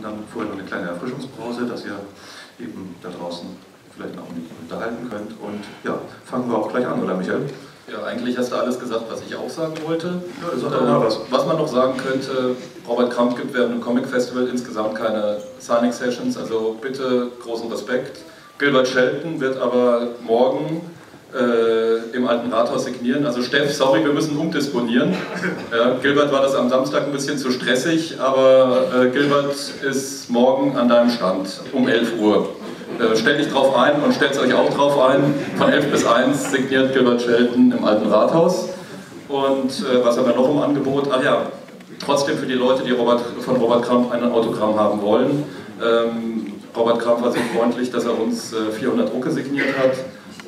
Dann vorher noch eine kleine Erfrischungspause, dass ihr eben da draußen vielleicht noch unterhalten könnt. Und ja, fangen wir auch gleich an, oder Michael? Ja, eigentlich hast du alles gesagt, was ich auch sagen wollte. Ja, das ist doch was. Was man noch sagen könnte, Robert Crumb gibt während dem Comicfestival insgesamt keine Signing-Sessions, also bitte großen Respekt. Gilbert Shelton wird aber morgen im Alten Rathaus signieren. Also Steff, sorry, wir müssen umdisponieren. Ja, Gilbert war das am Samstag ein bisschen zu stressig, aber Gilbert ist morgen an deinem Stand um 11 Uhr. Stellt dich drauf ein und stellt euch auch drauf ein. Von 11 bis 1 signiert Gilbert Shelton im Alten Rathaus. Und was haben wir noch im Angebot? Ach ja, trotzdem für die Leute, die von Robert Crumb ein Autogramm haben wollen. Robert Crumb war so freundlich, dass er uns 400 Drucke signiert hat.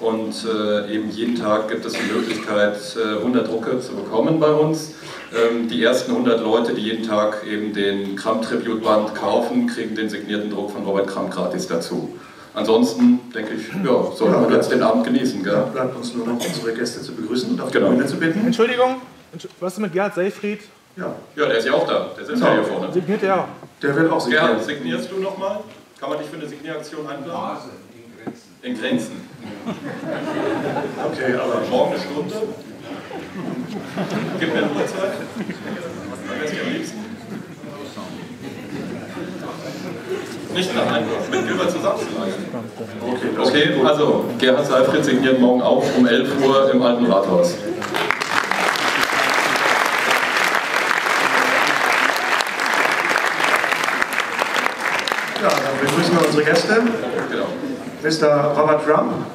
Und eben jeden Tag gibt es die Möglichkeit, 100 Drucke zu bekommen bei uns. Die ersten 100 Leute, die jeden Tag eben den Crumb-Tribute-Band kaufen, kriegen den signierten Druck von Robert Crumb gratis dazu. Ansonsten denke ich, ja, sollten wir jetzt den Abend genießen. Gell? Ja, bleibt uns nur noch unsere Gäste zu begrüßen und auf die Genau. Bühne zu bitten. Entschuldigung, was ist mit Gerhard Seifried? Ja, Ja, der ist ja auch da. Der sitzt ja hier vorne. Signiert er? der wird auch signieren. Gerhard, signierst du nochmal? Kann man dich für eine Signieraktion einladen? In Grenzen. Okay, aber Morgen eine Stunde. Gib mir eine Uhrzeit. Was wärst du am liebsten? Nicht nach Einwurf, mit Gilbert zusammenzuleiten. Okay, also Gerhard Seifried signiert morgen auch um 11 Uhr im Alten Rathaus. ja, dann begrüßen wir unsere Gäste. Genau. Mr. Robert Crumb.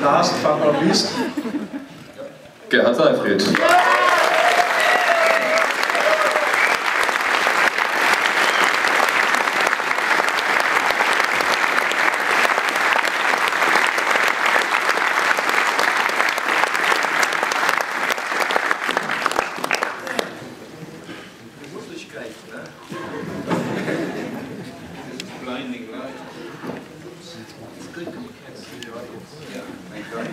Last but not least, Gerhard Seifried. Blinding light. It's good because you can't see the audience. Yeah, thank God.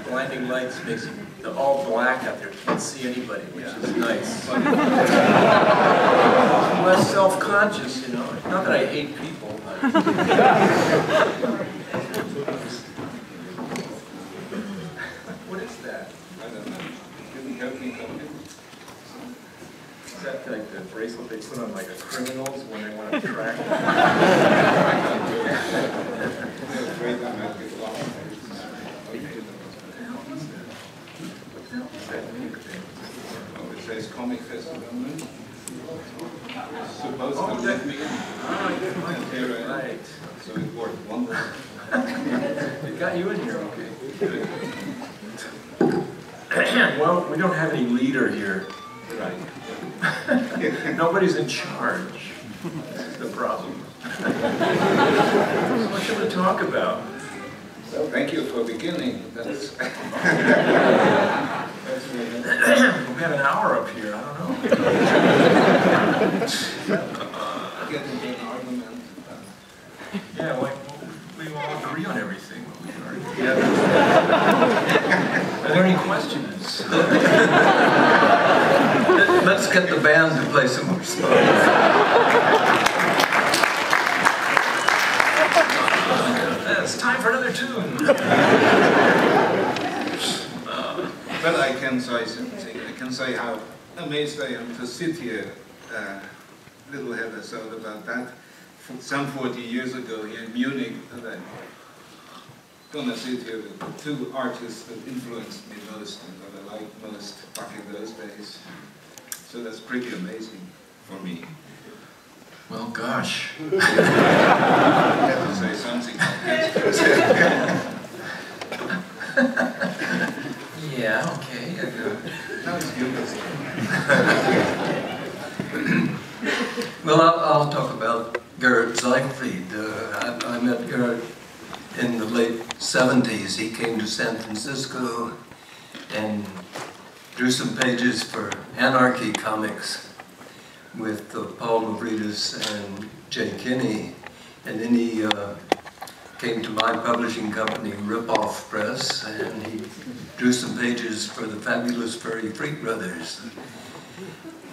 Blinding lights makes it all black out there. You can't see anybody, which is nice. I'm less self-conscious, you know. Not that I hate people, but... What is that? I don't know. Didn't help me something. Is that like the bracelet they put on like a criminals when they want to track them? Oh, it says Comicfestival München. Supposed to let me in. Right. So it worked wonders. It got you in here, okay. Well, we don't have any leader here. Right. Nobody's in charge. This is the problem. So much to talk about. So thank you for beginning. That's We have an hour up here, I don't know. getting an argument. Yeah, like, we all agree on everything. Are there any questions? Let's get the band to play some more songs. It's time for another tune. But I can say something. I can say how amazed I am to sit here. Little episode about that. Some 40 years ago here in Munich, that I'm gonna sit here with two artists that influenced me most and that I liked most back in those days. So that's pretty amazing for me. Well, gosh. I have to say something like this. Yeah, okay. Now it's you. Well, I'll talk about Gerhard Seifried. I met Gerhard in the late 70s. He came to San Francisco and drew some pages for Anarchy Comics with Paul Mavridis and Jay Kinney. And then he came to my publishing company, Ripoff Press, and he drew some pages for the Fabulous Furry Freak Brothers.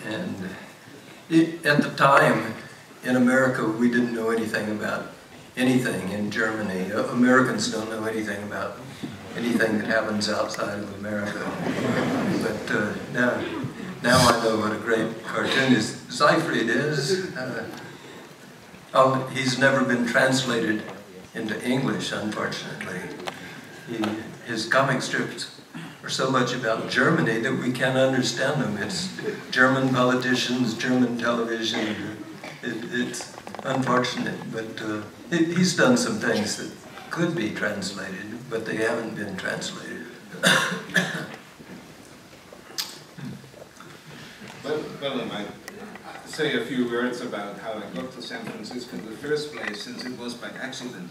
And at the time, in America, we didn't know anything about anything in Germany. Americans don't know anything about anything that happens outside of America. But now I know what a great cartoonist Seifried is. He's never been translated into English, unfortunately. His comic strips are so much about Germany that we can't understand them. It's German politicians, German television. It's unfortunate, but he's done some things that could be translated, but they haven't been translated. Well, I might say a few words about how I got to San Francisco in the first place, since it was by accident.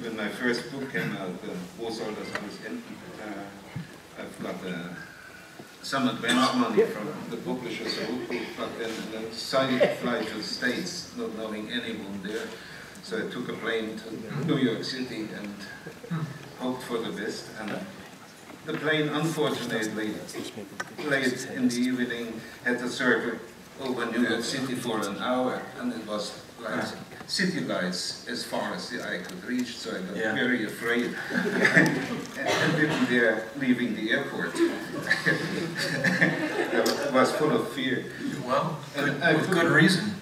When my first book came out, Wo soll das alles enden? I've got some advance money from the publisher, but then a decided flight to the States, not knowing anyone there. So I took a plane to New York City and hoped for the best. And the plane, unfortunately, late in the evening, had to circle over New York City for an hour, and it was like city lights as far as the eye could reach, so I got very afraid and didn't dare leaving the airport. I was full of fear. Well, with good reason.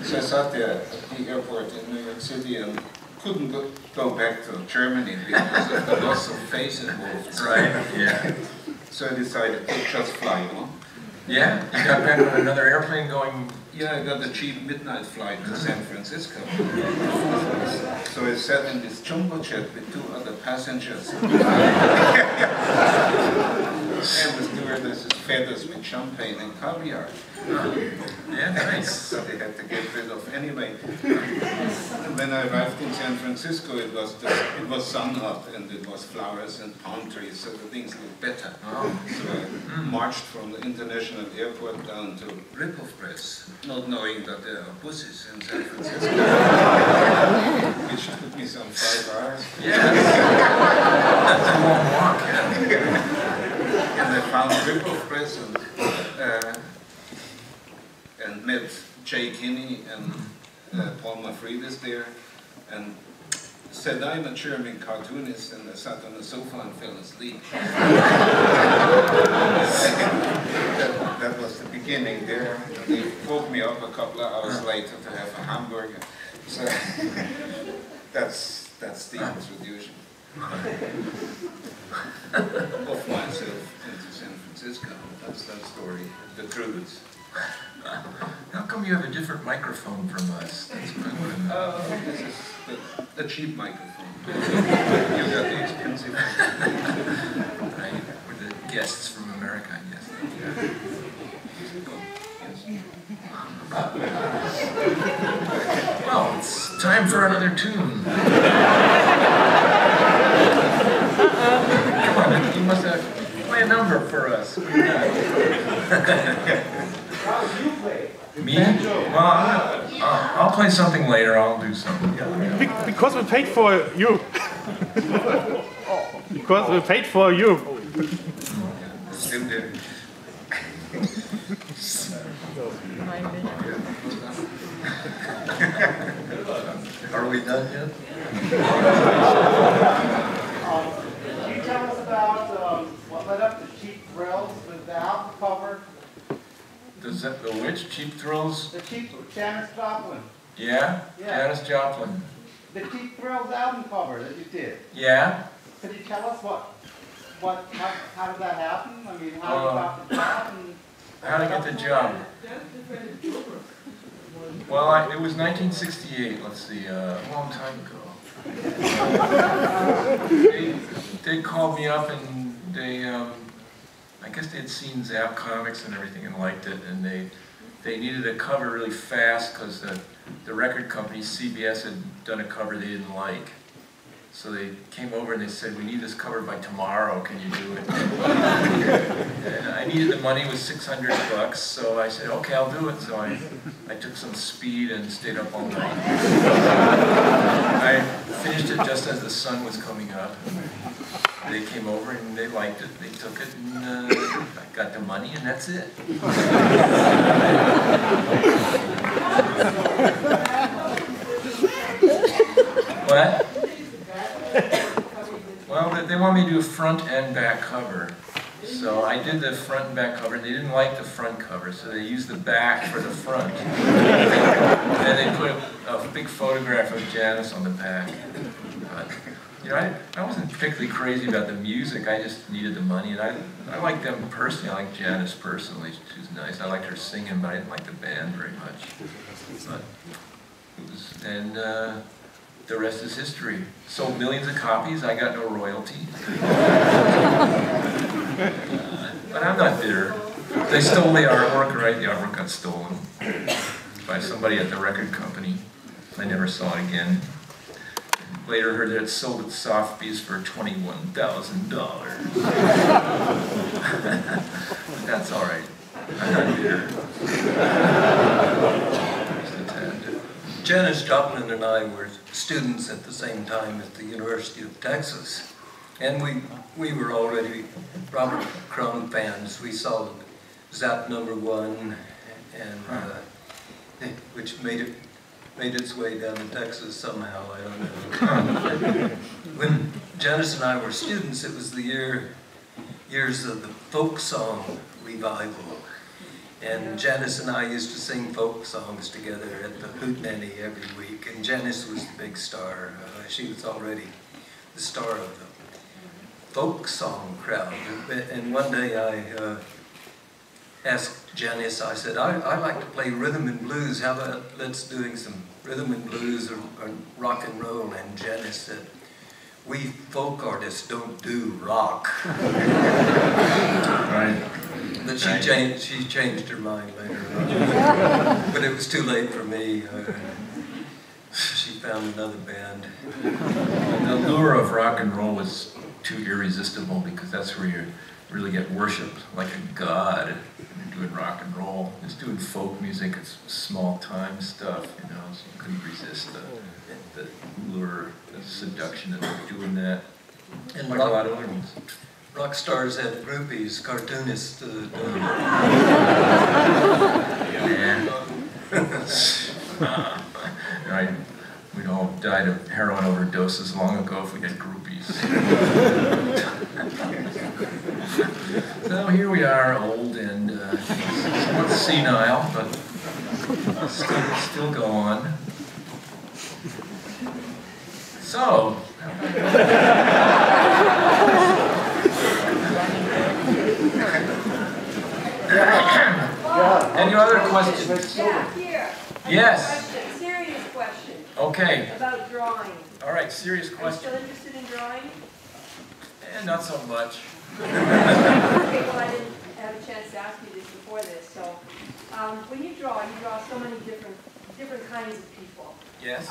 So I sat there at the airport in New York City and couldn't go back to Germany because of the loss of face involved. Right, yeah. So I decided to just fly on. Yeah? You got back on another airplane going... Yeah, I got a cheap midnight flight to San Francisco. So I sat in this jumbo jet with two other passengers. And the stewardesses fed us with champagne and caviar. Yeah, nice. So they had to get rid of anyway. And when I arrived in San Francisco, it was sun up and it was flowers and palm trees, so the things looked better. Oh. So I marched from the international airport down to Ripoff Press, not knowing that there are buses in San Francisco, which took me some 5 hours. Yeah. That's a long walk, yeah. And I found Ripoff Press and met Jay Kinney and Paul Mavridis there, and said I'm a German cartoonist, and I sat on the sofa and fell asleep. that was the beginning there. And they woke me up a couple of hours later to have a hamburger. So that's the introduction of myself into San Francisco. That's that story, the truth. How come you have a different microphone from us? That's what I want to know. This is the cheap microphone. You got the expensive one. Right. We're the guests from America, I guess. Well, it's time for another tune. Come on, you must have play a number for us. What do you got? Me? Well, I'll play something later. I'll do something. Yeah. Because we paid for you. Because we paid for you. Still there. Are we done yet? Can you tell us about what led up to Cheap Thrills, the album cover? The which? Cheap Thrills? The Cheap, Janis Joplin. Yeah? Yeah. Janis Joplin. The Cheap Thrills album cover that you did. Yeah? Could you tell us how did that happen? I mean, how you got the job? And How to get the job? Well, it was 1968, let's see, a long time ago. They called me up and they, I guess they had seen Zap Comics and everything and liked it, and they needed a cover really fast because the record company, CBS, had done a cover they didn't like. So they came over and they said, we need this cover by tomorrow, can you do it? And I needed the money, it was $600, so I said, okay, I'll do it. So I took some speed and stayed up all night. I finished it just as the sun was coming up. They came over and they liked it, they took it, and I got the money, and that's it. What? Well, they want me to do a front and back cover. So I did the front and back cover, and they didn't like the front cover, so they used the back for the front. And they put a big photograph of Janis on the back. But, you know, I wasn't particularly crazy about the music, I just needed the money, and I liked them personally. I liked Janis personally, she was nice. I liked her singing, but I didn't like the band very much. But it was, and the rest is history. Sold millions of copies, I got no royalty. But I'm not bitter. They stole the artwork, right? The artwork got stolen by somebody at the record company. I never saw it again. Later heard that it sold at Sotheby's for $21,000. But that's all right. I'm not bitter. Just a tad. Janis Joplin and I were students at the same time at the University of Texas. And we were already Robert Crumb fans. We saw Zap #1, and which made its way down to Texas somehow, I don't know. When Janis and I were students, it was the years of the folk song revival. And Janis and I used to sing folk songs together at the Hootenanny every week, and Janis was the big star. She was already the star of the folk song crowd. And one day I asked Janis, I said, I like to play rhythm and blues. How about let's doing some rhythm and blues or rock and roll? And Janis said, we folk artists don't do rock. Right. But she changed her mind later on. But it was too late for me. She found another band. The lure of rock and roll was too irresistible because that's where you really get worshipped like a god when you're doing rock and roll. Just doing folk music, it's small time stuff, you know, so you couldn't resist the lure, the seduction of doing that. And like a lot of other ones. Rock stars had groupies, cartoonists. Right. We'd all died of heroin overdoses long ago if we had groupies. So here we are, old and somewhat senile, but still go on. So, any other questions? Yeah, here. Yes. Serious question. Okay. About drawing. All right, serious Are you question. still interested in drawing? Not so much. Okay, well, I didn't have a chance to ask you this before this. So, when you draw so many different kinds of people. Yes.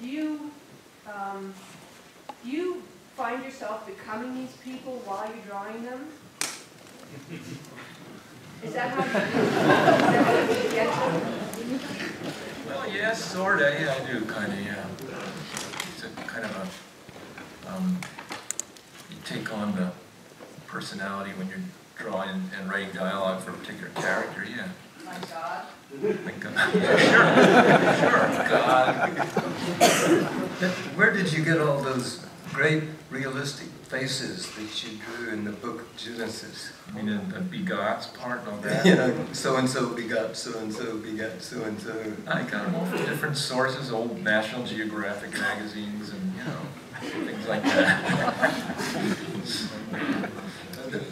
Do you find yourself becoming these people while you're drawing them? Is that how you get them? Well, yes, sort of. Yeah, I do, kind of, yeah. It's a kind of a, you take on the personality when you're drawing and writing dialogue for a particular character, yeah. My God. My God. Yeah, sure. God. Where did you get all those great realistic faces that you drew in the book of Genesis? I mean, the begots part and all that. You know, so-and-so begot so-and-so begot so-and-so. I got them all from different sources, old National Geographic magazines and, you know, things like that.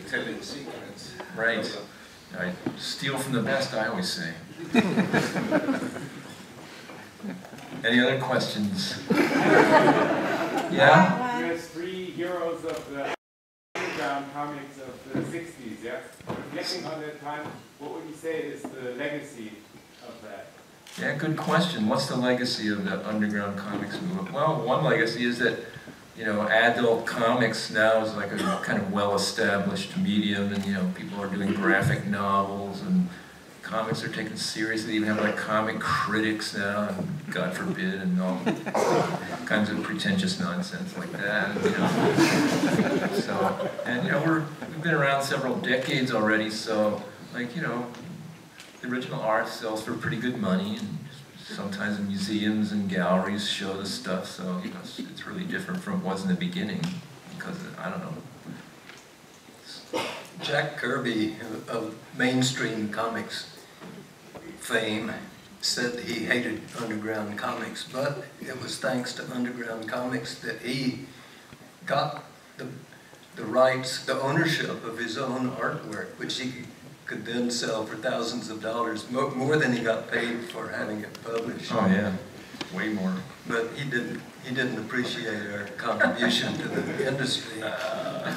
Telling secrets. Right. I steal from the best, I always say. Any other questions? Yeah? There's 3 heroes of the underground comics of the 60s, yeah? Reflecting on that time, what would you say is the legacy of that? Yeah, good question. What's the legacy of the underground comics movement? Well, one legacy is that, you know, adult comics now is like a kind of well-established medium, and, you know, people are doing graphic novels, and comics are taken seriously. They even have like comic critics now, and God forbid, and all kinds of pretentious nonsense like that. You know. So, and, you know, we've been around several decades already, so, like, you know, the original art sells for pretty good money, and sometimes museums and galleries show the stuff, so, you know, it's really different from it was in the beginning, because, I don't know. Jack Kirby of mainstream comics fame said he hated underground comics, but it was thanks to underground comics that he got the rights, the ownership of his own artwork, which he could then sell for thousands of dollars, more than he got paid for having it published. Oh yeah, way more. But he didn't appreciate our contribution to the industry. Yeah.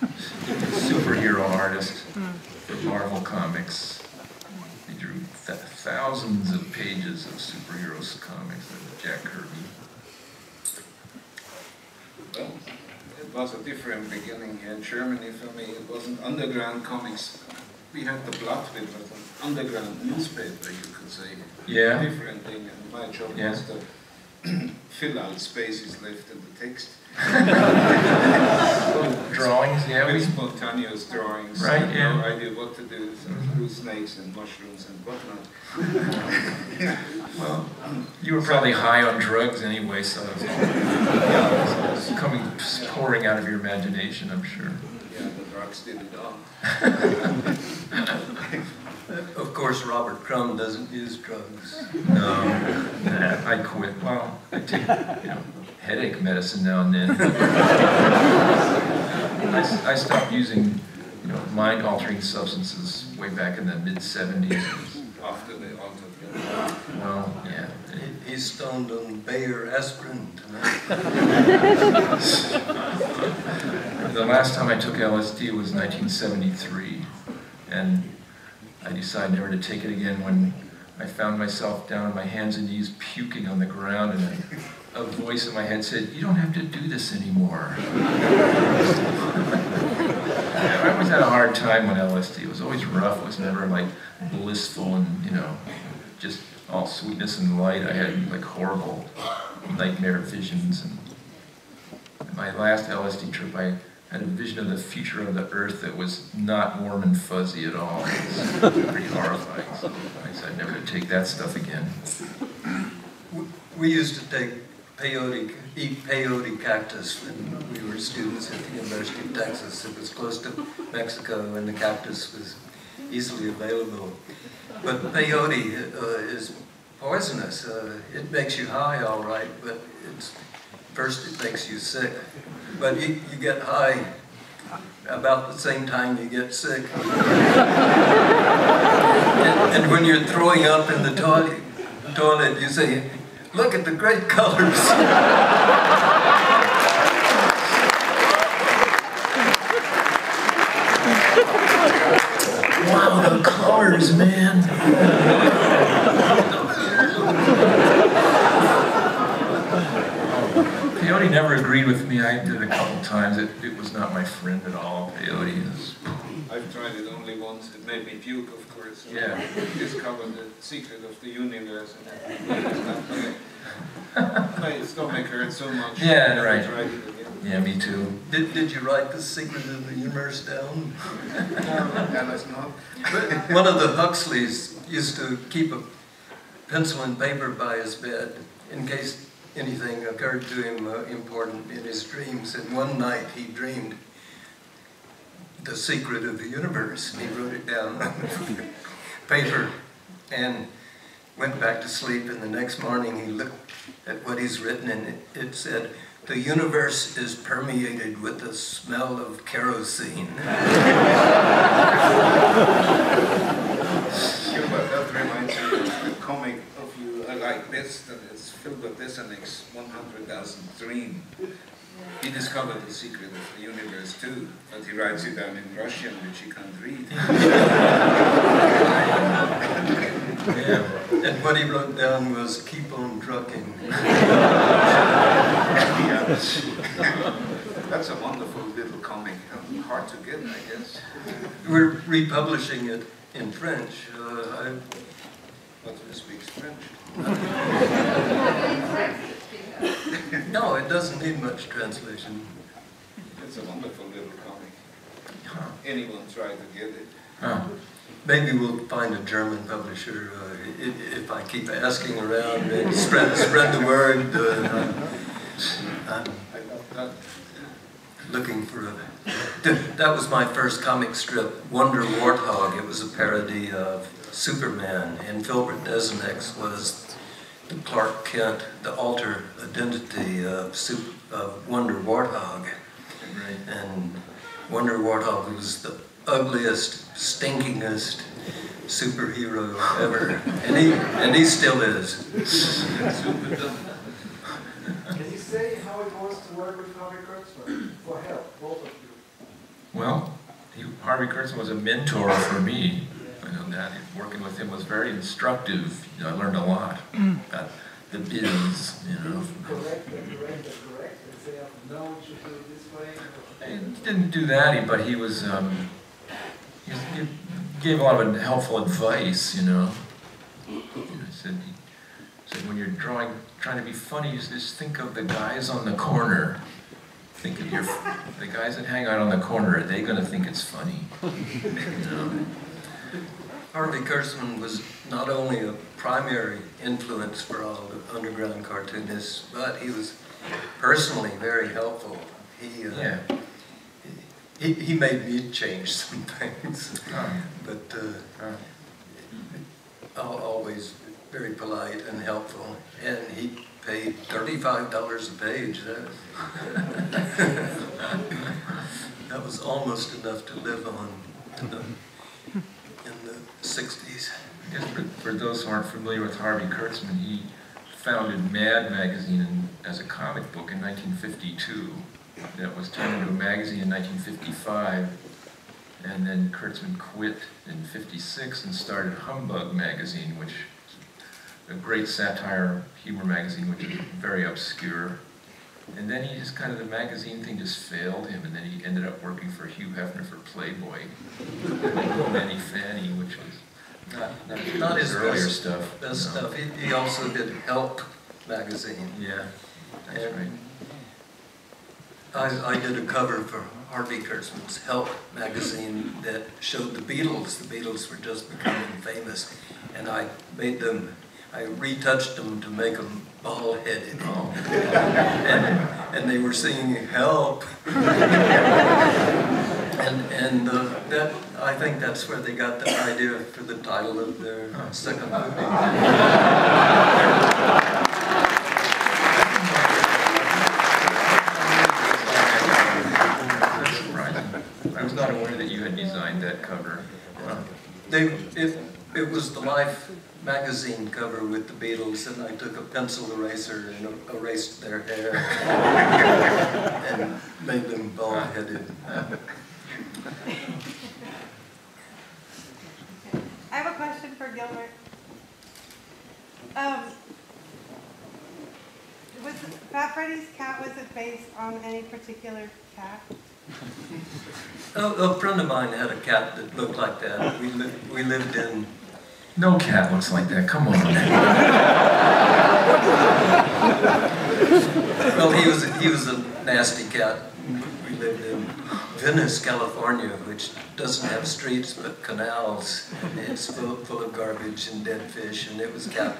Superhero artist for Marvel Comics. He drew thousands of pages of superheroes comics with Jack Kirby. Well, it was a different beginning here in Germany for me. It wasn't underground comics. We had the Blattbild, but an underground newspaper, you could say. Yeah. Different thing, and my job was to fill out spaces left in the text. Drawings, yeah. With spontaneous drawings. Right, yeah. No idea what to do, so blue snakes and mushrooms and whatnot. Well, you were probably high on drugs anyway, so it was pouring out of your imagination, I'm sure. Yeah, the drugs did it all. Of course, Robert Crumb doesn't use drugs. No, I quit. Well, I take, you know, headache medicine now and then. I stopped using, you know, mind-altering substances way back in the mid-70s. After they altered it. Well, yeah. He's stoned on Bayer aspirin tonight. The last time I took LSD was 1973, and I decided never to take it again when I found myself down on my hands and knees puking on the ground, and a voice in my head said, "You don't have to do this anymore." I always had a hard time when LSD. It was always rough. It was never like blissful and, you know, just all sweetness and light. I had like horrible nightmare visions. And my last LSD trip, I had a vision of the future of the Earth that was not warm and fuzzy at all. It was pretty horrifying. So I decided never to take that stuff again. We used to eat peyote cactus when we were students at the University of Texas. It was close to Mexico, and the cactus was easily available. But peyote is poisonous. It makes you high, all right, but first it makes you sick. But you get high about the same time you get sick. And when you're throwing up in the toilet, you say, "Look at the great colors." Wow, the colors, man. Peyote never agreed with me. I did it a couple times. It was not my friend at all. Peyote is... I've tried it only once. It made me puke, of course. Yeah. Discovered the secret of the universe. My stomach hurt so much. Yeah, I right. tried it again. Yeah, me too. Did you write The Secret of the Universe down? No, that was not. One of the Huxleys used to keep a pencil and paper by his bed in case anything occurred to him important in his dreams. And one night he dreamed the secret of the universe. He wrote it down on paper and went back to sleep. And the next morning he looked at what he's written, and it said, "The universe is permeated with the smell of kerosene." That reminds me of a comic of you like this, that is filled with this and it's 100,000 dream. He discovered the secret of the universe too, but he writes it down in Russian, which he can't read. Yeah. And what he wrote down was, "Keep on trucking." That's a wonderful little comic. Hard to get, I guess. We're republishing it in French. But who speaks French? No, it doesn't need much translation. It's a wonderful little comic. Anyone try to get it? Maybe we'll find a German publisher if I keep asking around. Maybe spread the word. I'm looking for a... That was my first comic strip, Wonder Warthog. It was a parody of Superman, and Filbert Desnex was the Clark Kent, the alter identity of Wonder Warthog. And Wonder Warthog was the ugliest, stinkingest superhero ever, and he still is. Can you say how it was to work with Harvey Kurtzman? For help, both of you. Well, Harvey Kurtzman was a mentor for me. I know that. Working with him was very instructive. You know, I learned a lot about the biz, you know. Correct, and say, no, we should do it this way. He didn't do that, but he was, he gave a lot of helpful advice, you know. He said when you're trying to be funny, you just think of the guys on the corner. Think of the guys that hang out on the corner. Are they going to think it's funny? You know? Harvey Kurtzman was not only a primary influence for all the underground cartoonists, but he was personally very helpful. He made me change some things, but always very polite and helpful. And he paid $35 a page. That was almost enough to live on in the 60s. I guess for those who aren't familiar with Harvey Kurtzman, he founded Mad magazine as a comic book in 1952. That was turned into a magazine in 1955, and then Kurtzman quit in '56 and started Humbug magazine, which is a great satire humor magazine, which is very obscure. And then he just the magazine thing just failed him, and then he ended up working for Hugh Hefner for Playboy, Nanny Fanny, which was not his earlier stuff. Best stuff. He also did Help magazine. Yeah, that's right. I did a cover for Harvey Kurtzman's Help magazine that showed the Beatles. The Beatles were just becoming famous, and I retouched them to make them bald-headed. And they were singing Help. and I think that's where they got the idea for the title of their second movie. I was not aware that you had designed that cover. It was the Life magazine cover with the Beatles, and I took a pencil eraser and erased their hair and made them bald-headed. I have a question for Gilbert. Was Fat Freddy's cat, was it based on any particular cat? A friend of mine had a cat that looked like that. We lived in... No cat looks like that, come on. Well, he was a nasty cat. We lived in Venice, California, which doesn't have streets but canals. And it's full of garbage and dead fish, and it was cat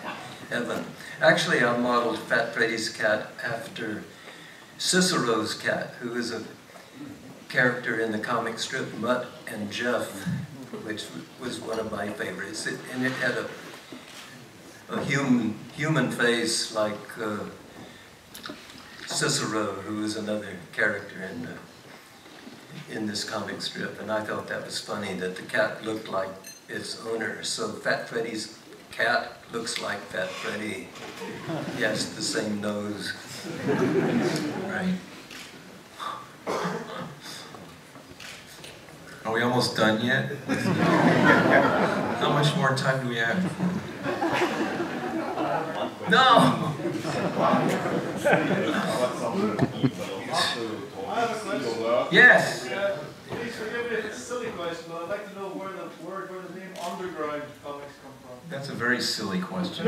heaven. Actually, I modeled Fat Freddy's cat after Cicero's cat, who is a character in the comic strip Mutt and Jeff, which was one of my favorites. And it had a human face like Cicero, who is another character in this comic strip. And I thought that was funny that the cat looked like its owner. So Fat Freddy's cat looks like Fat Freddy. He has the same nose. Right. Are we almost done yet? How much more time do we have? No! I have a question. Yes! Please forgive me if it's a silly question, but I'd like to know where the name Underground Comics come from. That's a very silly question.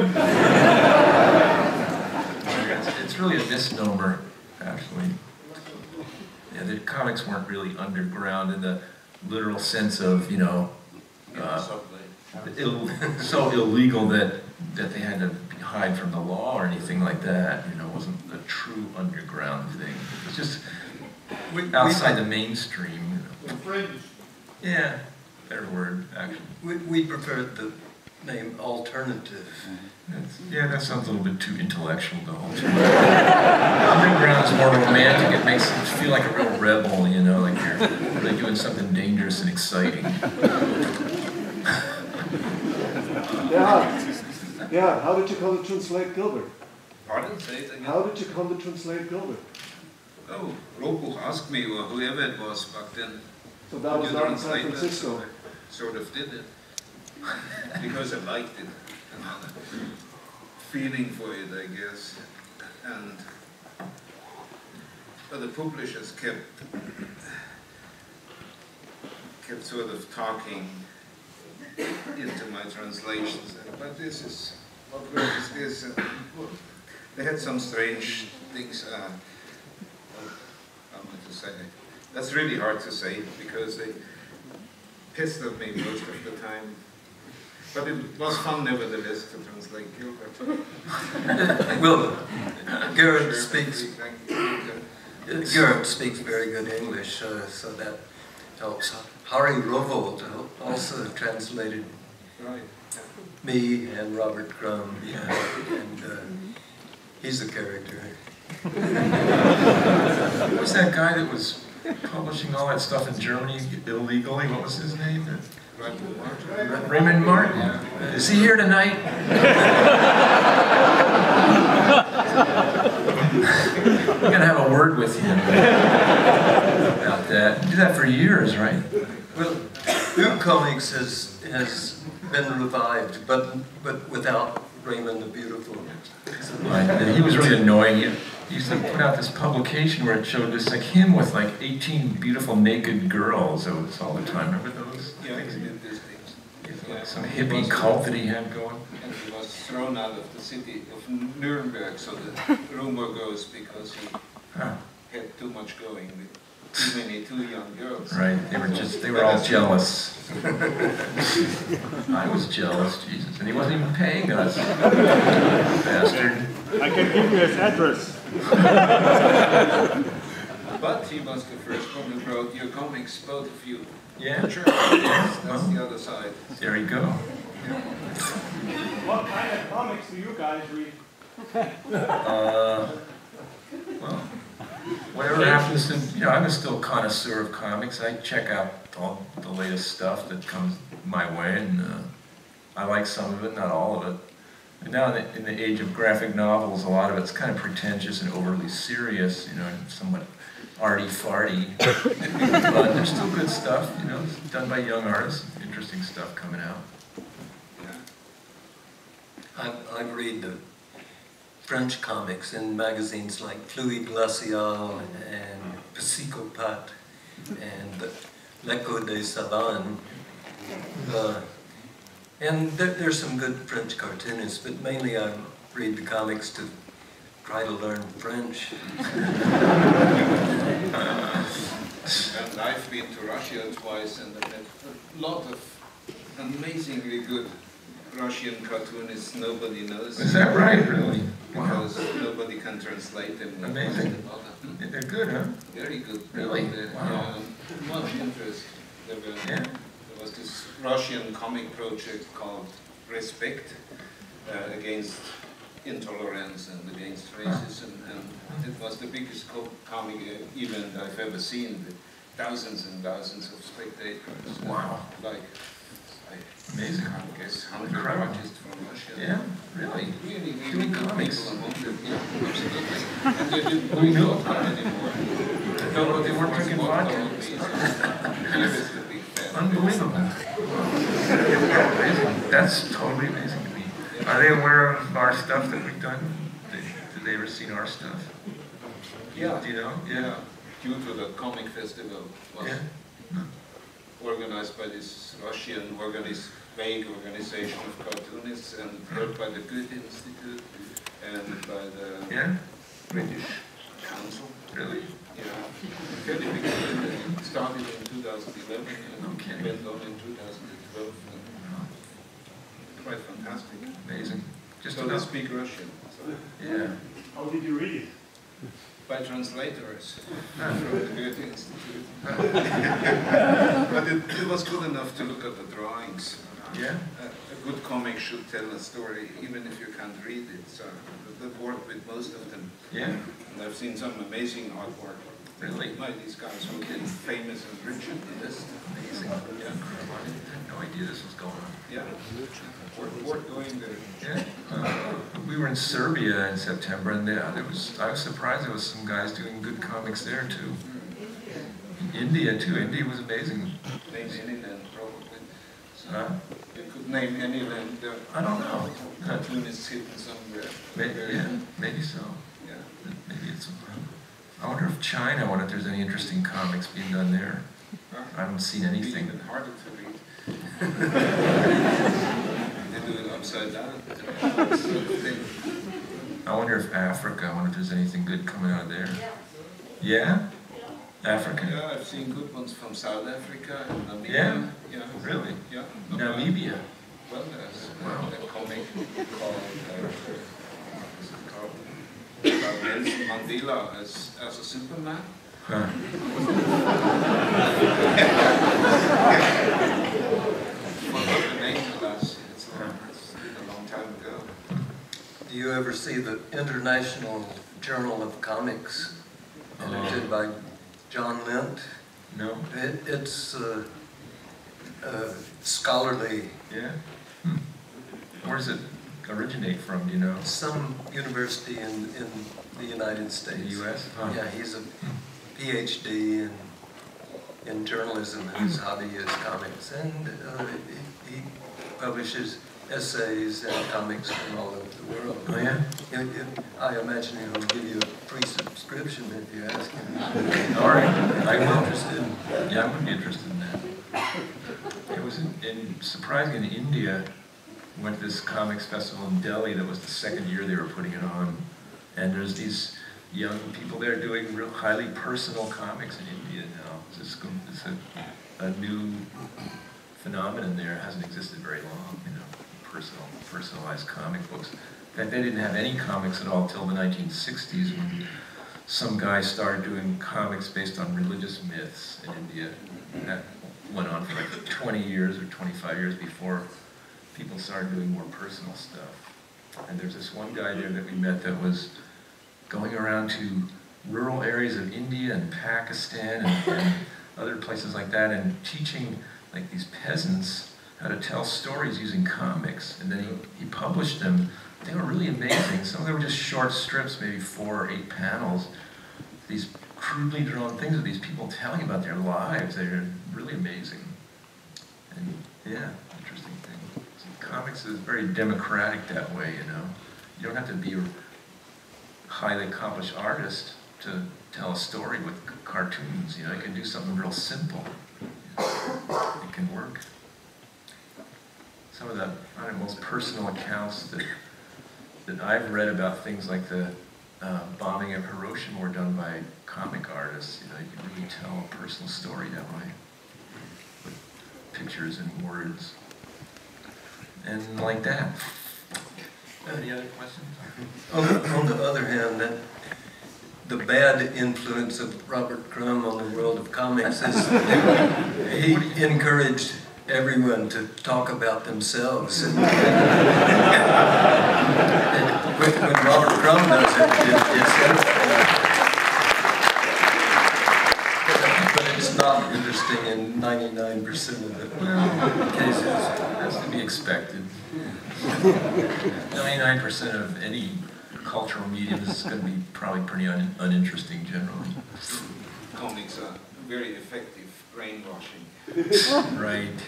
It's really a misnomer, actually. Yeah, the comics weren't really underground in the literal sense of, you know, so illegal that they had to hide from the law or anything like that. You know, it wasn't a true underground thing. It was just outside the mainstream. You know. Fringe. Yeah, better word, actually. We preferred the name alternative. Yeah, that sounds a little bit too intellectual, though. Underground is more romantic. It makes you feel like a real rebel, you know, like you're really doing something dangerous and exciting. Yeah, how did you come to translate Gilbert? Pardon? Say it again. How did you come to translate Gilbert? Oh, Robo asked me, or whoever it was back then. So that was not in San Francisco. So I sort of did it. Because I liked it. And had a feeling for it, I guess. And but the publishers kept sort of talking into my translations. But this is, what word is this? And they had some strange things. How to say? That's really hard to say because they pissed at me most of the time. But it was fun nevertheless to translate Gilbert. Well, Gerard speaks very good English, so that helps. Harry Rowold also translated me and Robert Crumb, yeah, and he's a character. What was that guy that was publishing all that stuff in Germany illegally? What was his name? Raymond Martin. Is he here tonight? We're going to have a word with him about that. You did that for years, right? Well, New Comics has been revived, but without Raymond the Beautiful. Right. He was really annoying. He used to put out this publication where it showed just like him with like 18 beautiful naked girls all the time. Remember those? Yeah, he did these things. Yeah. Some hippie cult that he had going. And he was thrown out of the city of Nuremberg, so the rumor goes, because he had too much going with too young girls. Right, they were all jealous. I was jealous, Jesus, and he wasn't even paying us. Bastard. I can give you his address. But he was the first one who wrote your comics, both of you. Yeah. Sure. That's the other side. There you go. What kind of comics do you guys read? Well, whatever happens to, you know, I'm still a connoisseur of comics. I check out all the latest stuff that comes my way, and I like some of it, not all of it. And now in the age of graphic novels, a lot of it's kind of pretentious and overly serious, you know, and somewhat arty-farty. But there's still good stuff, you know, it's done by young artists, interesting stuff coming out. I read the French comics in magazines like Fluide Glacial and Psychopath and L'Echo des Savants. And there's some good French cartoonists, but mainly I read the comics to try to learn French. And I've been to Russia twice, and I met a lot of amazingly good Russian cartoonists nobody knows. Is that right, really? Because nobody can translate them. Amazing. They're good, huh? Very good. Really? Wow. Much interest. There was this Russian comic project called Respect against intolerance and against racism, and it was the biggest comic event I've ever seen, with thousands and thousands of spectators. Wow. Like, amazing. I guess 100 Incredible. artists from Russia. Yeah, really. Really, Doing good comics. people among them. Yeah, absolutely. And they didn't We do know. it anymore. No, they weren't drinking vodka. Here is the big fan. Unbelievable. Amazing. That's totally amazing to me. Are they aware of our stuff that we've done? Did they ever seen our stuff? Yeah. Do you know? Yeah. Due to the Comicfestival was organized by this Russian vague organization of cartoonists and held by the Goethe Institute and by the British Council. Really? Yeah. Very big event. It started in 2011 and went on in 2012. Quite fantastic. Amazing. Just so they speak Russian. So. Yeah. How did you read it? By translators from the Goethe Institute. But it was good enough to look at the drawings. Yeah. A good comic should tell a story, even if you can't read it. So that worked with most of them. Yeah. And I've seen some amazing artwork. Really? By these guys who get famous and rich at the list. Amazing. Yeah. I had no idea this was going on. Yeah. Worth going there. Yeah. We were in Serbia in September, and I was surprised there was some guys doing good comics there too. In India too. India was amazing. Name any land, probably. You could name any land there. I don't know. Cartoonists hidden somewhere. Maybe so. Yeah. Maybe it's. I wonder if China. I wonder if there's any interesting comics being done there. I haven't seen anything. It's even harder to read. They do it upside down. I wonder if Africa. I wonder if there's anything good coming out of there. Yeah. Africa. Yeah, I've seen good ones from South Africa and Namibia. Yeah. Yeah. Really? Yeah. Namibia. Well, there's a comic called Nelson Mandela as a Superman. Huh. Forgot the name of that. It's been a long time ago. Do you ever see the International Journal of Comics, edited by John Lint? No. It's scholarly. Yeah. Where does it originate from? Do you know? Some university in the United States. The U.S. Yeah, he's a PhD in journalism. His hobby is comics, and he publishes essays and comics from all over the world. Oh yeah. I imagine he'll give you a free subscription if you ask him. All right. I'm interested. Yeah, I would be interested in that. It was surprising in India. Went to this comics festival in Delhi. That was the second year they were putting it on, and there's these young people there doing real highly personal comics in India now. It's a new phenomenon there. It hasn't existed very long, you know, personalized comic books. In fact, they didn't have any comics at all till the 1960s when some guy started doing comics based on religious myths in India. And that went on for like 20 years or 25 years before people started doing more personal stuff. And there's this one guy there that we met that was going around to rural areas of India and Pakistan and other places like that and teaching like these peasants how to tell stories using comics. And then he published them. They were really amazing. Some of them were just short strips, maybe 4 or 8 panels. These crudely drawn things of these people telling about their lives. They're really amazing. And yeah, interesting thing. So comics is very democratic that way, you know. You don't have to be a highly accomplished artist to tell a story with cartoons. You know, you can do something real simple. It can work. Some of the most personal accounts that I've read about things like the bombing of Hiroshima were done by comic artists. You know, you can really tell a personal story that way, with pictures and words, and like that. Any other questions? On the other hand, the bad influence of Robert Crumb on the world of comics is he encouraged everyone to talk about themselves. And when Robert Crumb does but it's not interesting in 99% of the cases. That's to be expected. 99% of any cultural medium is going to be probably pretty uninteresting generally. Comics are very effective brainwashing. Right.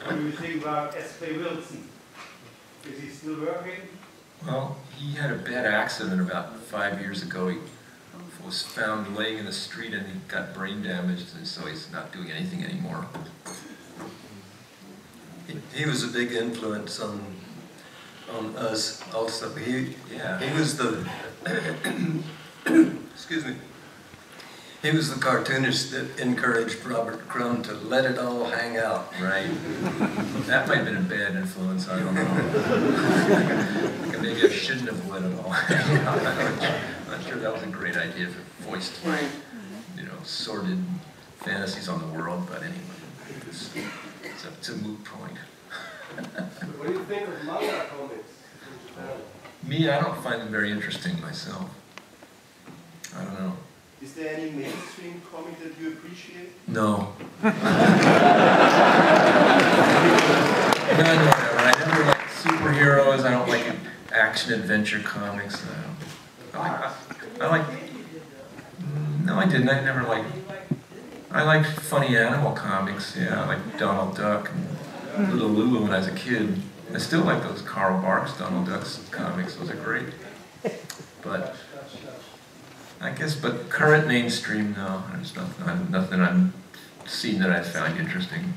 What do you think about S.P. Wilson? Is he still working? Well, he had a bad accident about 5 years ago. He was found laying in the street and he got brain damaged, and so he's not doing anything anymore. He was a big influence on us also. He was the excuse me. He was the cartoonist that encouraged Robert Crumb to let it all hang out. Right. That might have been a bad influence, I don't know. Like maybe I shouldn't have let it all hang out. I'm not sure that was a great idea if it voiced, you know, sordid fantasies on the world, but anyway, it's a moot point. What do you think of manga comics in Japan? Me, I don't find them very interesting myself. I don't know. Is there any mainstream comic that you appreciate? No. None whatever. I never like superheroes. I don't like action adventure comics. I like. No, I didn't. I never liked. I liked funny animal comics. Yeah, I liked Donald Duck and Little Lulu when I was a kid. I still like those Carl Barks Donald Duck's comics. Those are great. But I guess, but current mainstream, no. There's nothing I'm seeing that I found interesting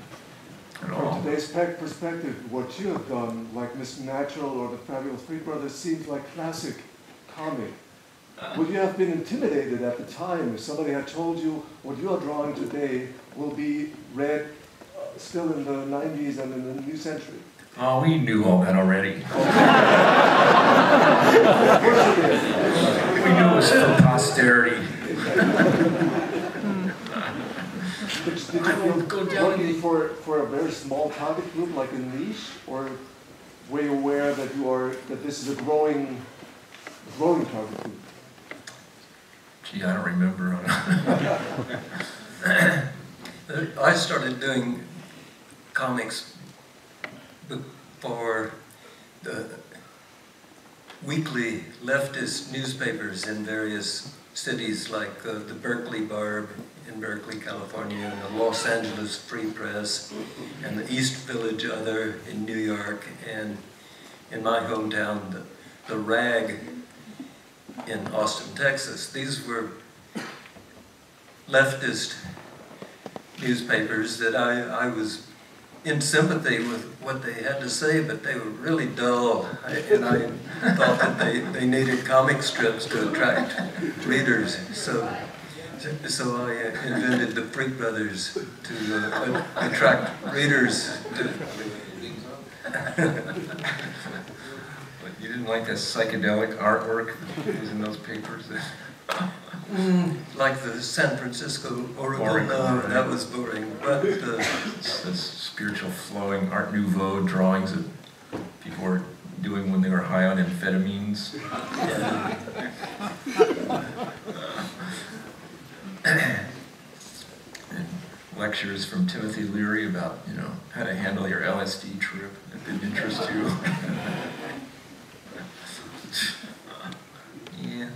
at all. From today's perspective, what you have done, like Mr. Natural or the Fabulous Freak Brothers, seems like classic comic. Would you have been intimidated at the time if somebody had told you what you are drawing today will be read still in the 90s and in the new century? Oh, we knew all that already. We knew it was for posterity. Did you feel working for a very small target group, like a niche, or were you aware that this is a growing target group? Gee, I don't remember. I started doing comics for the weekly leftist newspapers in various cities, like the Berkeley Barb in Berkeley, California, and the Los Angeles Free Press, and the East Village Other in New York, and in my hometown, the Rag in Austin, Texas. These were leftist newspapers that I was in sympathy with what they had to say, but they were really dull, and I thought that they needed comic strips to attract readers. So I invented the Freak Brothers to attract readers. But you didn't like that psychedelic artwork that was in those papers? Like the San Francisco Oracle, no, that was boring. But the spiritual flowing Art Nouveau drawings that people were doing when they were high on amphetamines. And lectures from Timothy Leary about, you know, how to handle your LSD trip that didn't interest you. Yeah.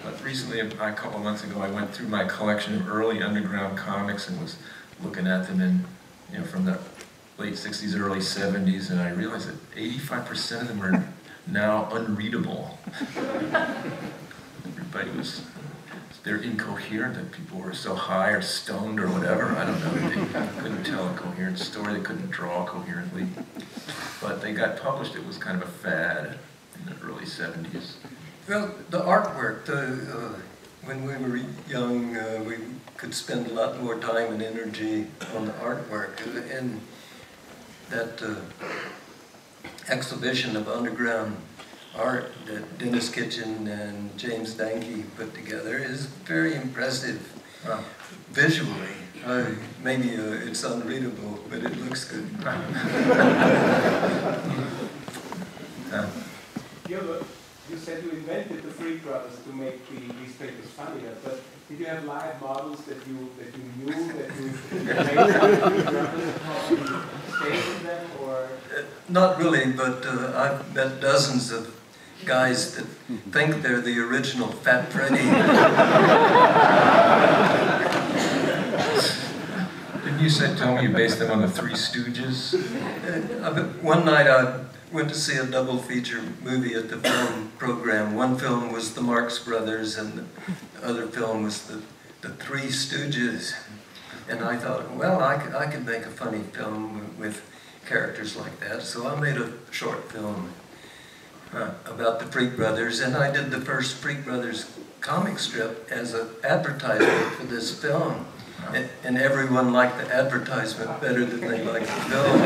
But recently, a couple of months ago, I went through my collection of early underground comics and was looking at them in, you know, from the late 60s, early 70s, and I realized that 85% of them are now unreadable. Everybody was, they're incoherent, that people were so high or stoned or whatever, I don't know, they couldn't tell a coherent story, they couldn't draw coherently. But they got published, it was kind of a fad in the early 70s. Well, the artwork, when we were young, we could spend a lot more time and energy on the artwork. And that exhibition of underground art that Dennis Kitchen and James Danke put together is very impressive visually. Maybe it's unreadable, but it looks good. You said you invented the Freak Brothers to make these papers funnier, but did you have live models that you knew that you made stay with them, or? Not really, but I've met dozens of guys that think they're the original Fat Freddy. Didn't you tell me you based them on the Three Stooges? One night I went to see a double feature movie at the film program. One film was the Marx Brothers, and the other film was the Three Stooges. And I thought, well, I could make a funny film with characters like that. So I made a short film about the Freak Brothers, and I did the first Freak Brothers comic strip as an advertisement for this film. And everyone liked the advertisement better than they liked the film.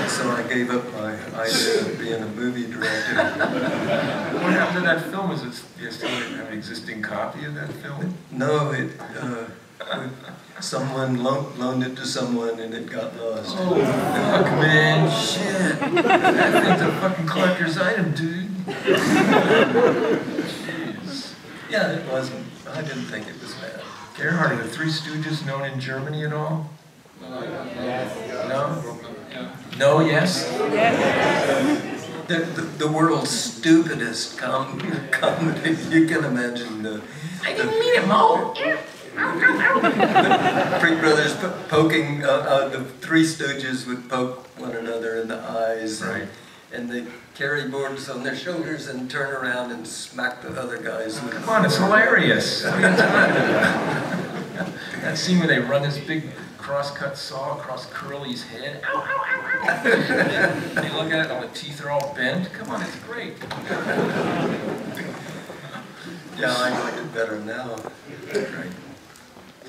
So I gave up my idea of being a movie director. What happened to that film? Do you still have an existing copy of that film? No, someone loaned it to someone and it got lost. Oh, fuck, man, shit. That thing's a fucking collector's item, dude. Jeez. Yeah, it wasn't. I didn't think it was bad. Gerhard, are the Three Stooges known in Germany at all? Yes. No? No, yes? The world's stupidest comedy. You can imagine I didn't mean it, Mo. the Freak Brothers poking, the Three Stooges would poke one another in the eyes. Right. And they carry boards on their shoulders and turn around and smack the other guys. Come on, it's hilarious. That scene where they run this big cross-cut saw across Curly's head. Ow, ow, ow, ow. You look at it, all the teeth are all bent. Come on, it's great. Yeah, I like it better now. Right.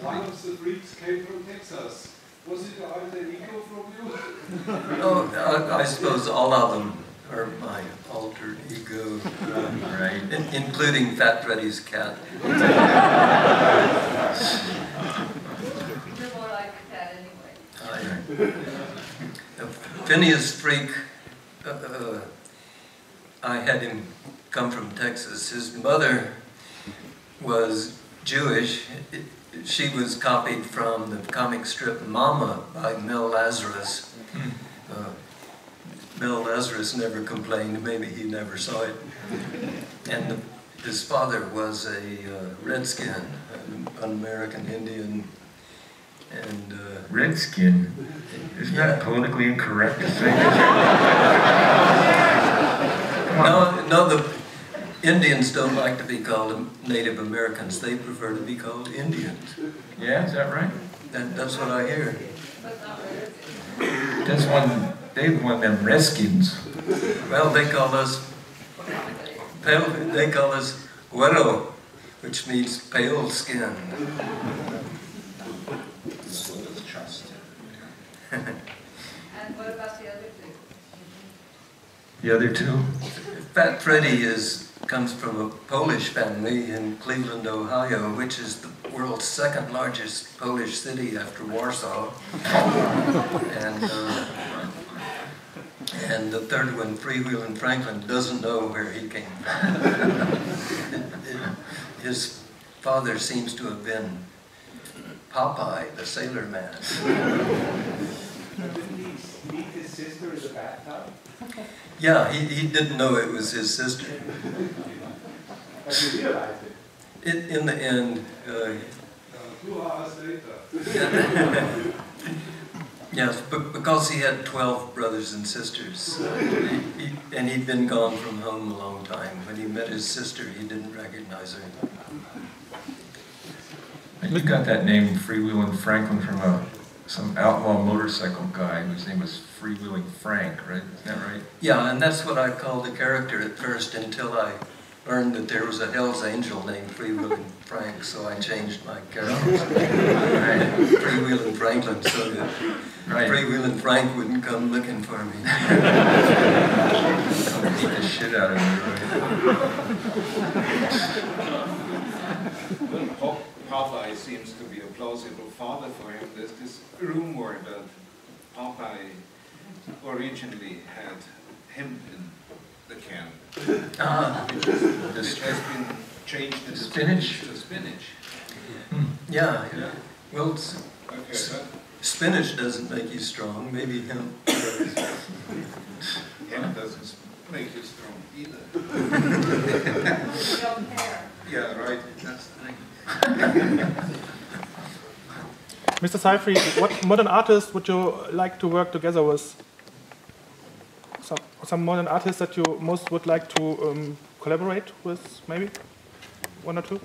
One of the freaks came from Texas. Was it alter ego from you? Oh, I suppose all of them are my alter ego, right? Including Fat Freddy's cat. You're more like a cat anyway. Phineas Freak, I had him come from Texas. His mother was Jewish. She was copied from the comic strip Mama by Mel Lazarus. Mel Lazarus never complained, maybe he never saw it. And his father was a redskin, an American Indian. And redskin? Isn't that politically incorrect to say that? No, the Indians don't like to be called Native Americans. They prefer to be called Indians. Yeah, is that right? That's what I hear. That's one. They want them redskins. Well, they call us güero, which means pale skin. And what about the other two? The other two? Fat Freddy comes from a Polish family in Cleveland, Ohio, which is the world's second largest Polish city after Warsaw. And the third one, Freewheelin' Franklin, doesn't know where he came from. His father seems to have been Popeye, the sailor man. Didn't he meet his sister in the bathtub? Yeah, he didn't know it was his sister. But you realized it. In the end, 2 hours later. yes, but because he had 12 brothers and sisters, and he'd been gone from home a long time. When he met his sister, he didn't recognize her. And you got that name, Freewheelin' Franklin, from some outlaw motorcycle guy whose name was Freewheeling Frank, right? Is that right? Yeah, and that's what I called the character at first until I learned that there was a Hell's Angel named Freewheelin' Frank, so I changed my character to Freewheelin' Franklin so that Freewheelin' Frank wouldn't come looking for me. I'll beat the shit out of Well, Popeye seems to be a plausible father for him. There's this rumor that Popeye originally had hemp in the can. Which has been changed into spinach. Yeah. Well, Okay, spinach doesn't make you strong. Maybe hemp does. hemp doesn't make you strong either. Yeah, right. That's the thing. Mr. Seyfried, what modern artist would you like to work together with? Some modern artists that you most would like to collaborate with, maybe? One or two?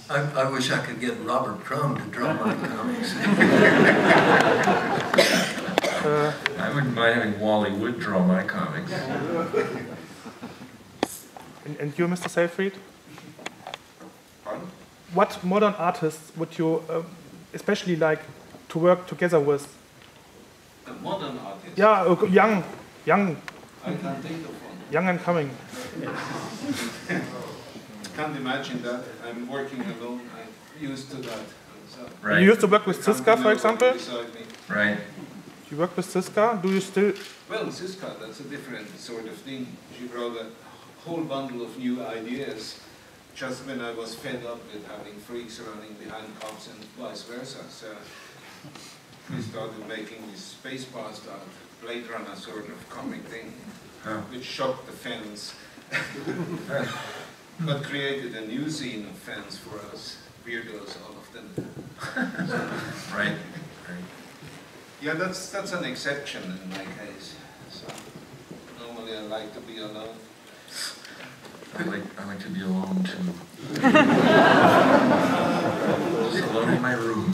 I wish I could get Robert Crumb to draw my comics. I wouldn't mind having Wally Wood draw my comics. And you, Mr. Seyfried? Pardon? What modern artists would you especially like to work together with? A modern artist? Yeah, young. I can't think of one. Young and coming. Can't imagine that. I'm working alone. I'm used to that. So Right. You used to work with Siska, for example? Right. You work with Siska? Do you still? Well, Siska, that's a different sort of thing. She brought a whole bundle of new ideas just when I was fed up with having freaks running behind cops and vice versa. So we started making this space bastard Blade Runner sort of comic thing, which shocked the fans, but created a new scene of fans for us, weirdos, all of them. Right. Yeah, that's an exception in my case. So normally I like to be alone. I like to be alone too. Just alone in my room.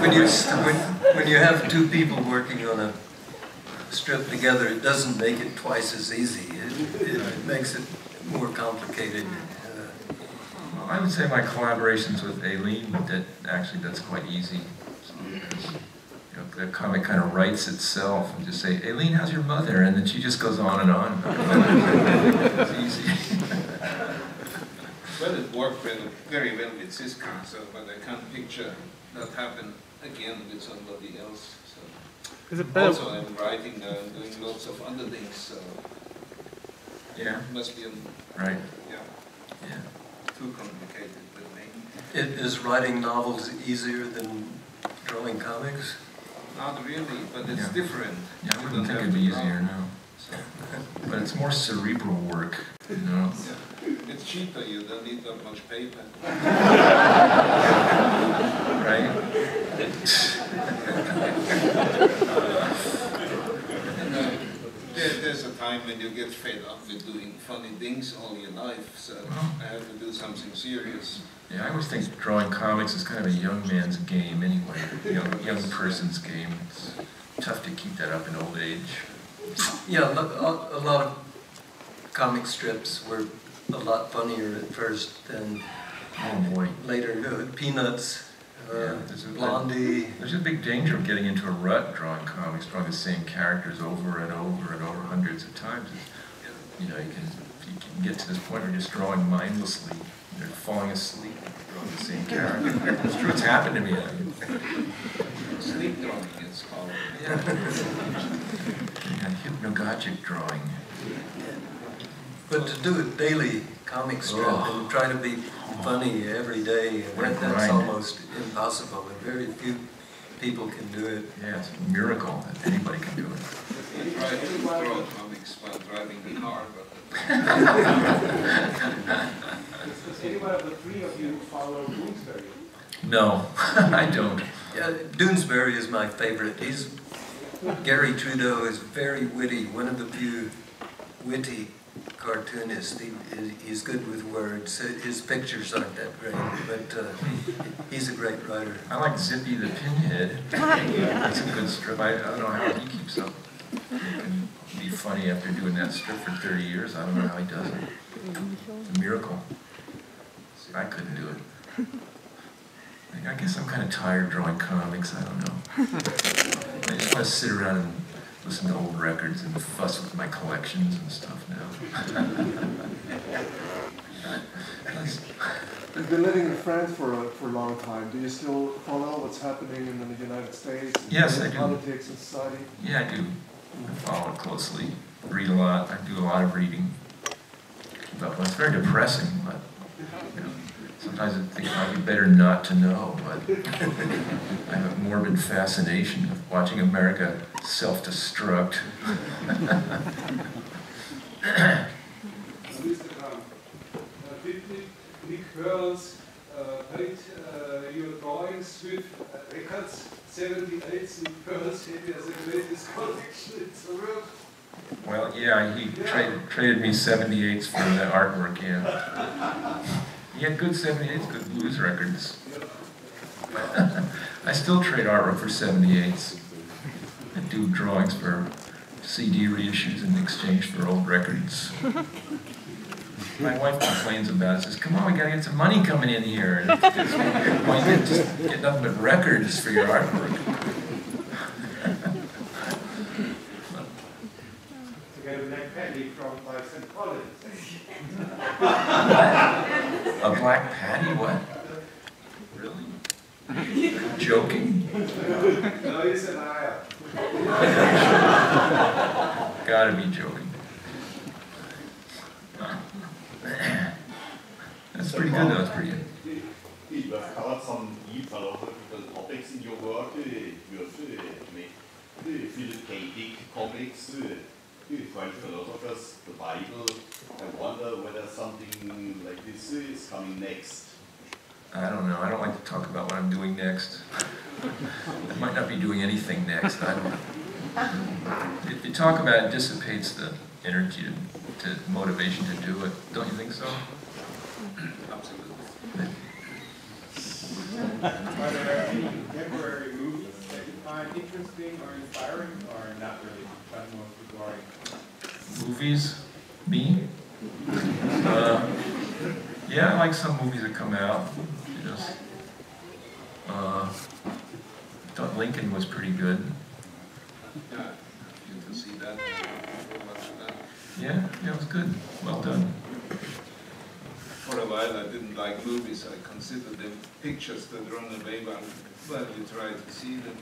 When you have two people working on a strip together, it doesn't make it twice as easy. It makes it more complicated. Well, I would say my collaborations with Aileen, that's quite easy. So, the comic kind of writes itself and just say, Aileen, how's your mother? And then she just goes on and on. It's easy. Well, it worked very well with Siska, so, but I can't picture that happen again with somebody else. So. Is it better? Also, I'm writing and doing lots of other things, so Yeah. it must be Right. Yeah. Too complicated with me. Is writing novels easier than drawing comics? Not really, but it's different. Yeah, I wouldn't think it'd be easier now. So. But it's more cerebral work, you know. Yeah. It's cheaper, you don't need that much paper. Right? There's a time when you get fed up with doing funny things all your life, so I have to do something serious. Yeah, I always think drawing comics is kind of a young man's game anyway, young person's game. It's tough to keep that up in old age. Yeah, a lot of comic strips were a lot funnier at first than later. Peanuts, Blondie. There's a big danger of getting into a rut drawing comics, drawing the same characters over and over and over hundreds of times. You know, you can get to this point where you're just drawing mindlessly. You're falling asleep drawing the same character. That's true, it's happened to me. Sleep drawing, it's called. Yeah, hypnagogic drawing. But to do a daily comic strip and try to be funny every day, that's almost impossible. And very few people can do it. Yeah, it's a miracle that anybody can do it. I tried to draw comics while driving the car, but... Does anyone of the three of you follow Bloomsbury? No, I don't. Yeah, Doonesbury is my favorite. Gary Trudeau is very witty, one of the few witty cartoonist. He's good with words. His pictures aren't that great, but he's a great writer. I like Zippy the Pinhead. That's a good strip. I don't know how he keeps up. He can be funny after doing that strip for 30 years. I don't know how he does it. It's a miracle. I couldn't do it. I guess I'm kind of tired drawing comics, I don't know. I just want to sit around and listen to old records and fuss with my collections and stuff now. You've been living in France for a long time. Do you still follow what's happening in the United States? Yes, I do. Politics and society? Yeah, I do. I follow it closely. Read a lot. I do a lot of reading. But well, it's very depressing, but you know, sometimes I think it might be better not to know, but I have a morbid fascination of watching America self-destruct. Mr. Crumb, did Nick Hurls paint your drawings with records? 78 Nick Hurls had as the greatest collection in the world. Well, yeah, he traded me 78s for the artwork, yeah. He had good 78s, good blues records. I still trade artwork for 78s. I do drawings for CD reissues in exchange for old records. My wife complains about it, says, come on, we gotta get some money coming in here. And why you just get nothing but records for your artwork? A black patty? What? Really? Joking? No, he's a liar. Gotta be joking. That's pretty good, though. That's pretty good. You've covered some philosophical topics in your work. You've made Philip K. Dick comics, French philosophers, the Bible. I wonder whether something like this is coming next. I don't know. I don't like to talk about what I'm doing next. I might not be doing anything next. If you talk about it, it dissipates the energy to motivation to do it. Don't you think so? Absolutely. Are there any contemporary movies that you find interesting or inspiring, or not really? But mostly boring. Movies? Me? Yeah, I like some movies that come out. Just, I thought Lincoln was pretty good. Yeah, you can see that. Yeah, it was good. Well done. For a while I didn't like movies. I considered them pictures that run away while you try to see them.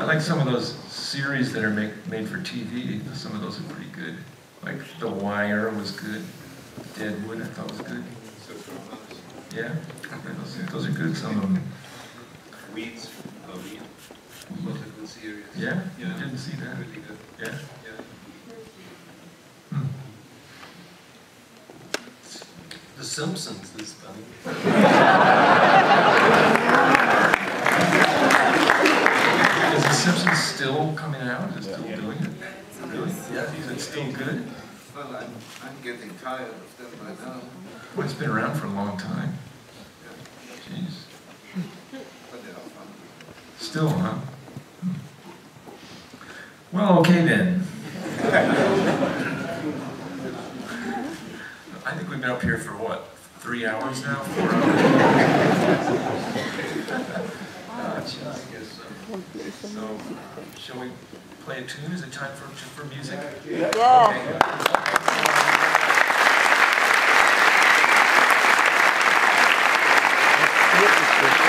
I like some of those series that are made for TV. Some of those are pretty good. Like The Wire was good. Deadwood I thought was good. Yeah, those are good. Some of them. Weeds. Weed. Was a good series. Yeah? I didn't see that. Really good. Yeah? Yeah. The Simpsons is funny. Is The Simpsons still coming out? Is it still doing it? Really? Yeah. Is it still good? Well, I'm getting tired of them by now. Well, it's been around for a long time. Jeez. But they are fun. Still, huh? Well, okay then. I think we've been up here for what? 3 hours now? 4 hours? Geez, I guess so. So, shall we play a tune? Is it time for music? Yeah. Okay.